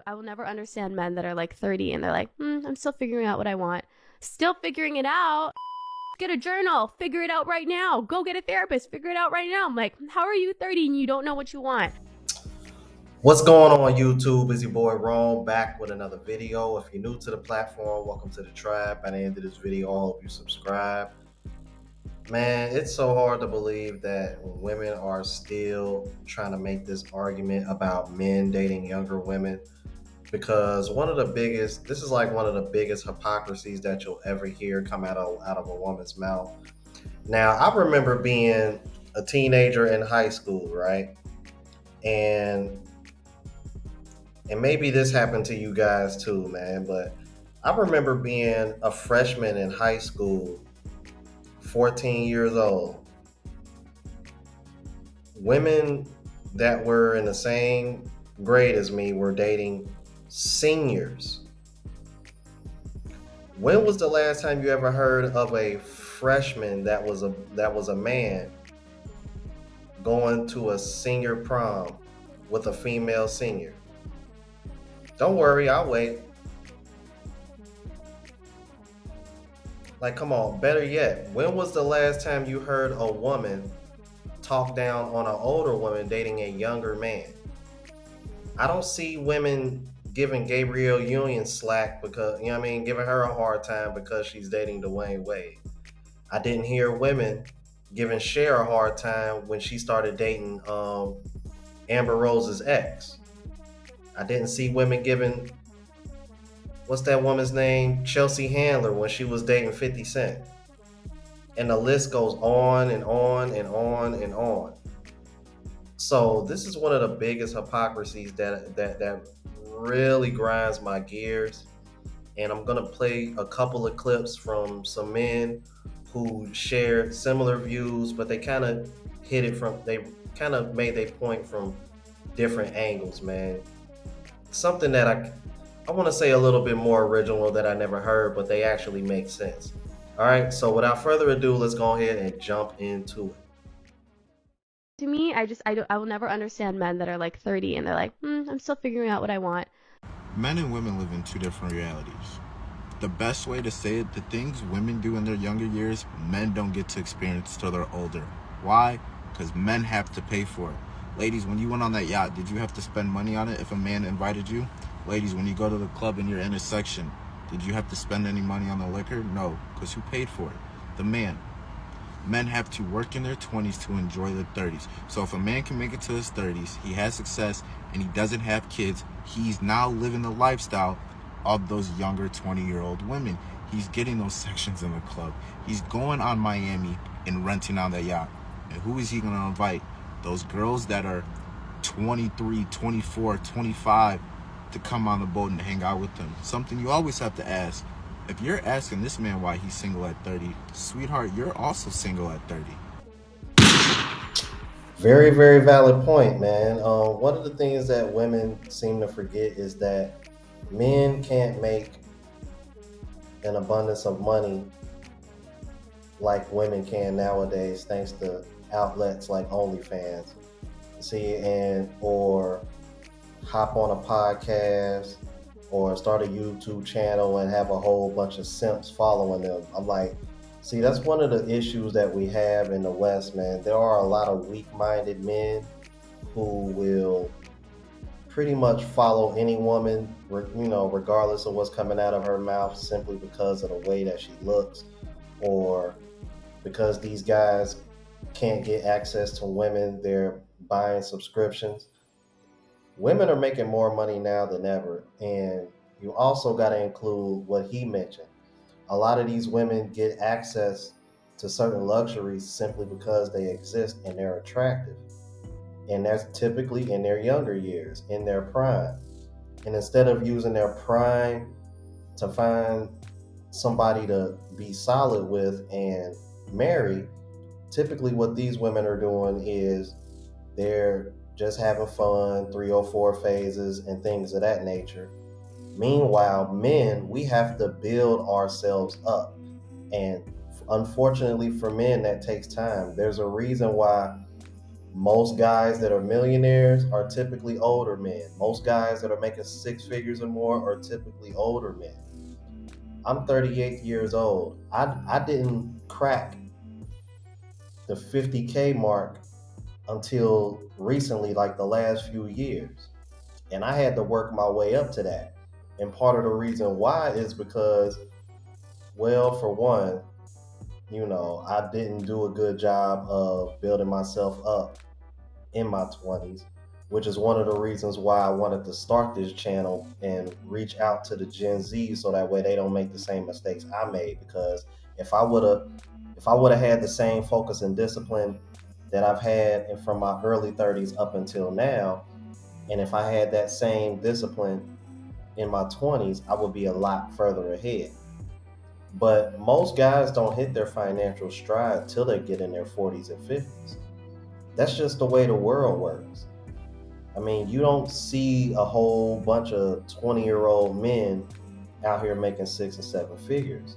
I will never understand men that are like 30 and they're like, I'm still figuring out what I want. Still figuring it out. Get a journal, figure it out right now. Go get a therapist, figure it out right now. I'm like, how are you 30 and you don't know what you want? What's going on YouTube? Is your boy Rome back with another video. If you're new to the platform, welcome to the tribe. By the end of this video, I hope you subscribe. Man, it's so hard to believe that women are still trying to make this argument about men dating younger women because this is like one of the biggest hypocrisies that you'll ever hear come out of a woman's mouth. Now, I remember being a teenager in high school, right? And and maybe this happened to you guys too, man, but I remember being a freshman in high school, 14 years old. Women that were in the same grade as me were dating seniors. When was the last time you ever heard of a freshman that was a man going to a senior prom with a female senior? Don't worry, I'll wait. Like, come on, better yet, when was the last time you heard a woman talk down on an older woman dating a younger man? I don't see women giving Gabrielle Union slack because, you know what I mean, giving her a hard time because she's dating Dwayne Wade. I didn't hear women giving Cher a hard time when she started dating Amber Rose's ex. I didn't see women giving, what's that woman's name? Chelsea Handler when she was dating 50 Cent. And the list goes on and on and on and on. So this is one of the biggest hypocrisies that really grinds my gears. And I'm gonna play a couple of clips from some men who shared similar views, but they kind of made their point from different angles, man. Something that I want to say a little bit more original that I never heard, but they actually make sense. All right, so without further ado, let's go ahead and jump into it. To me, I will never understand men that are like 30 and they're like, I'm still figuring out what I want. Men and women live in two different realities. The best way to say it, the things women do in their younger years, men don't get to experience till they're older. Why? Because men have to pay for it. Ladies, when you went on that yacht, did you have to spend money on it if a man invited you? Ladies, when you go to the club in your intersection, did you have to spend any money on the liquor? No, because who paid for it? The man. Men have to work in their 20s to enjoy their 30s. So if a man can make it to his 30s, he has success, and he doesn't have kids, he's now living the lifestyle of those younger 20-year-old women. He's getting those sections in the club. He's going on Miami and renting on that yacht. And who is he going to invite? Those girls that are 23, 24, 25 to come on the boat and hang out with them. Something you always have to ask. If you're asking this man why he's single at 30, sweetheart, you're also single at 30. Very, very valid point, man. One of the things that women seem to forget is that men can't make an abundance of money like women can nowadays, thanks to outlets like OnlyFans. See, and or hop on a podcast or start a YouTube channel and have a whole bunch of simps following them. I'm like, see, that's one of the issues that we have in the West, man. There are a lot of weak-minded men who will pretty much follow any woman, regardless of what's coming out of her mouth, simply because of the way that she looks, or because these guys can't get access to women, they're buying subscriptions. Women are making more money now than ever, and you also got to include what he mentioned. A lot of these women get access to certain luxuries simply because they exist and they're attractive, and that's typically in their younger years, in their prime. And instead of using their prime to find somebody to be solid with and marry, typically what these women are doing is they're just having fun, 3 or 4 phases, and things of that nature. Meanwhile, men, we have to build ourselves up. And unfortunately for men, that takes time. There's a reason why Most guys that are millionaires are typically older men. Most guys that are making six figures or more are typically older men. I'm 38 years old. I didn't crack the 50K mark until recently, like the last few years. And I had to work my way up to that. And part of the reason why is because, well, for one, I didn't do a good job of building myself up in my 20s, which is one of the reasons why I wanted to start this channel and reach out to the Gen Z so that way they don't make the same mistakes I made. Because if I would have had the same focus and discipline that I've had from my early 30s up until now, and if I had that same discipline in my 20s, I would be a lot further ahead. But most guys don't hit their financial stride till they get in their 40s and 50s. That's just the way the world works. I mean, you don't see a whole bunch of 20-year-old men out here making six and seven figures.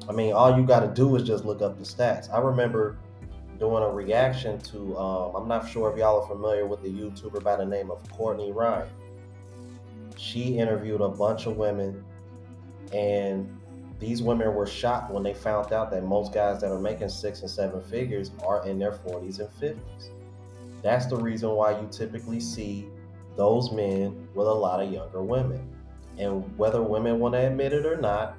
I mean, all you got to do is just look up the stats. I remember doing a reaction to, I'm not sure if y'all are familiar with the YouTuber by the name of Courtney Ryan. She interviewed a bunch of women, and these women were shocked when they found out that most guys that are making six and seven figures are in their 40s and 50s. That's the reason why you typically see those men with a lot of younger women. And whether women want to admit it or not,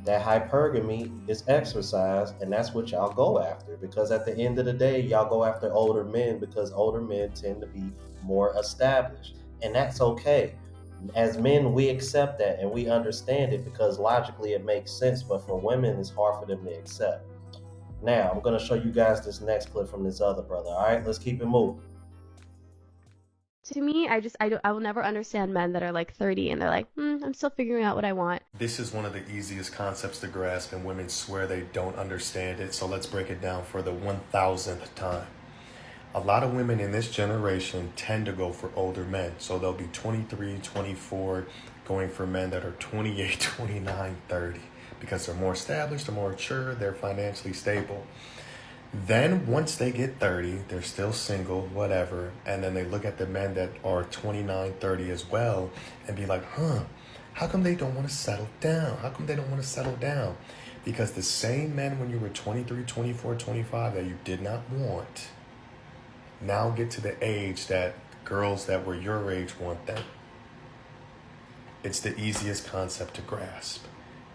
that hypergamy is exercised, and that's what y'all go after. Because at the end of the day, y'all go after older men because older men tend to be more established. And that's okay. As men, we accept that and we understand it because logically it makes sense, but for women, it's hard for them to accept. Now, I'm going to show you guys this next clip from this other brother. All right, let's keep it moving. To me, I will never understand men that are like 30 and they're like, I'm still figuring out what I want. This is one of the easiest concepts to grasp, and women swear they don't understand it. So let's break it down for the 1000th time. A lot of women in this generation tend to go for older men. So they'll be 23, 24, going for men that are 28, 29, 30, because they're more established, they're more mature, they're financially stable. Then once they get 30, they're still single, whatever. And then they look at the men that are 29, 30 as well and be like, how come they don't want to settle down? How come they don't want to settle down? Because the same men when you were 23, 24, 25 that you did not want now get to the age that girls that were your age want them. It's the easiest concept to grasp.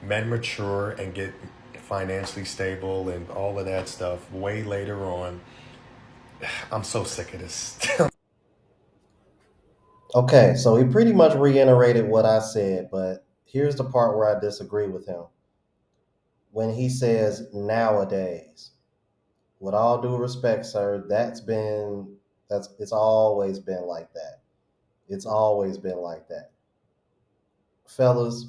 Men mature and get financially stable and all of that stuff way later on. I'm so sick of this. Okay, so he pretty much reiterated what I said, but here's the part where I disagree with him. When he says nowadays, with all due respect, sir, it's always been like that. It's always been like that. Fellas,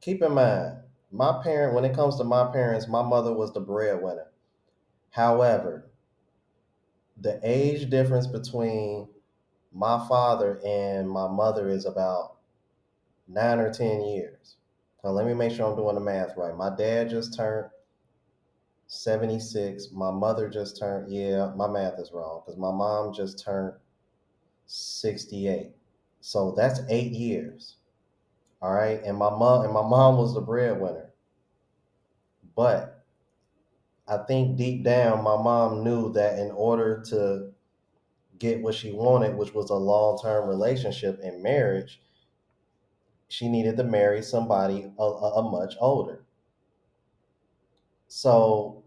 keep in mind, when it comes to my parents, my mother was the breadwinner. However, the age difference between my father and my mother is about 9 or 10 years. Now, let me make sure I'm doing the math right. My dad just turned 76. My mother just turned, yeah, my math is wrong because my mom just turned 68. So that's 8 years. All right. And my mom was the breadwinner. But I think deep down, my mom knew that in order to get what she wanted, which was a long-term relationship and marriage, she needed to marry somebody a much older. So,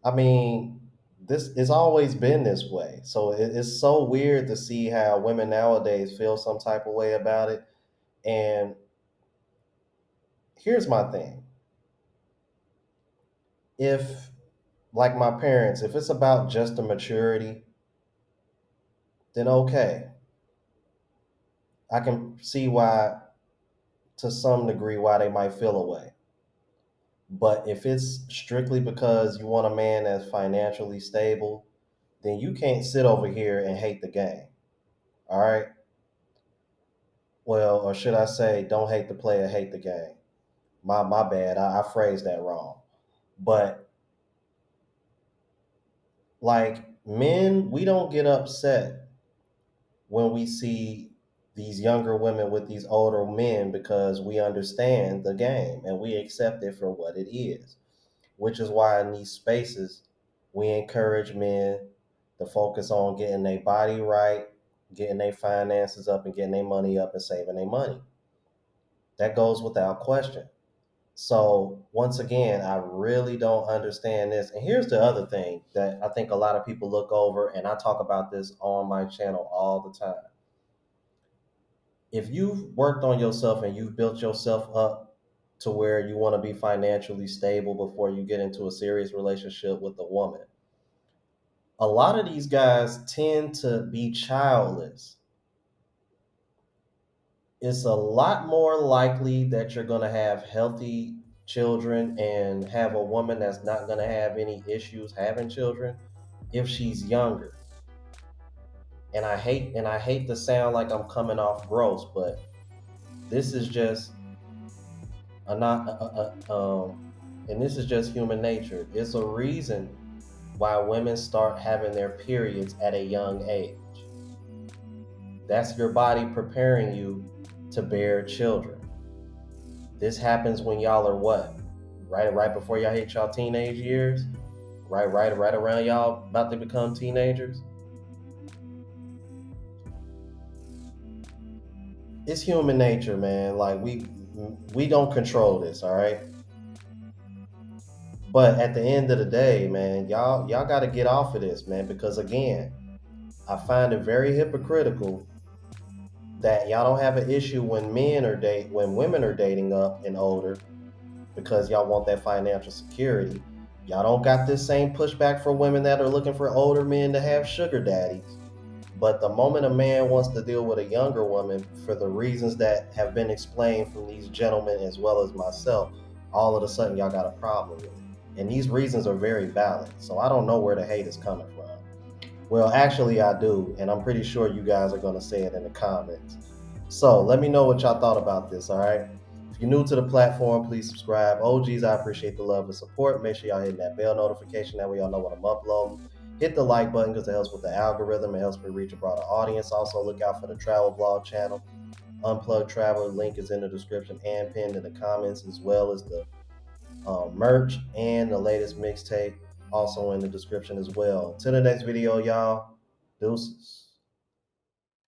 I mean, this has always been this way. So it's so weird to see how women nowadays feel some type of way about it. And here's my thing. If, like my parents, if it's about just the maturity, then okay. I can see why, to some degree, why they might feel away. But if it's strictly because you want a man that's financially stable, then you can't sit over here and hate the game. All right? Well, or should I say, don't hate the player, hate the game. My bad. I phrased that wrong. But Like men, we don't get upset when we see these younger women with these older men because we understand the game and we accept it for what it is, which is why in these spaces we encourage men to focus on getting their body right, getting their finances up, and getting their money up and saving their money. That goes without question. So once again, I really don't understand this. And here's the other thing that I think a lot of people look over, and I talk about this on my channel all the time. If you've worked on yourself and you've built yourself up to where you want to be financially stable before you get into a serious relationship with a woman, a lot of these guys tend to be childless. It's a lot more likely that you're going to have healthy children and have a woman that's not going to have any issues having children if she's younger. And I hate to sound like I'm coming off gross, but this is just a not and this is just human nature. It's a reason why women start having their periods at a young age. That's your body preparing you to bear children. This happens when y'all are what? Right before y'all hit y'all teenage years? Right around y'all about to become teenagers? It's human nature, man. Like we don't control this, all right? But at the end of the day, man, y'all got to get off of this, man, because again, I find it very hypocritical that y'all don't have an issue when when women are dating up and older because y'all want that financial security. Y'all don't got this same pushback for women that are looking for older men to have sugar daddies. But the moment a man wants to deal with a younger woman for the reasons that have been explained from these gentlemen as well as myself, all of a sudden y'all got a problem with it. And these reasons are very valid. So I don't know where the hate is coming from. Well, actually, I do, and I'm pretty sure you guys are going to say it in the comments. So let me know what y'all thought about this, all right? If you're new to the platform, please subscribe. OGs, I appreciate the love and support. Make sure y'all hitting that bell notification. That way y'all know when I'm uploading. Hit the like button because it helps with the algorithm. It helps me reach a broader audience. Also, look out for the travel vlog channel. Unplugged Traveler link is in the description and pinned in the comments, as well as the merch and the latest mixtape also in the description as well. Till the next video, y'all. Deuces.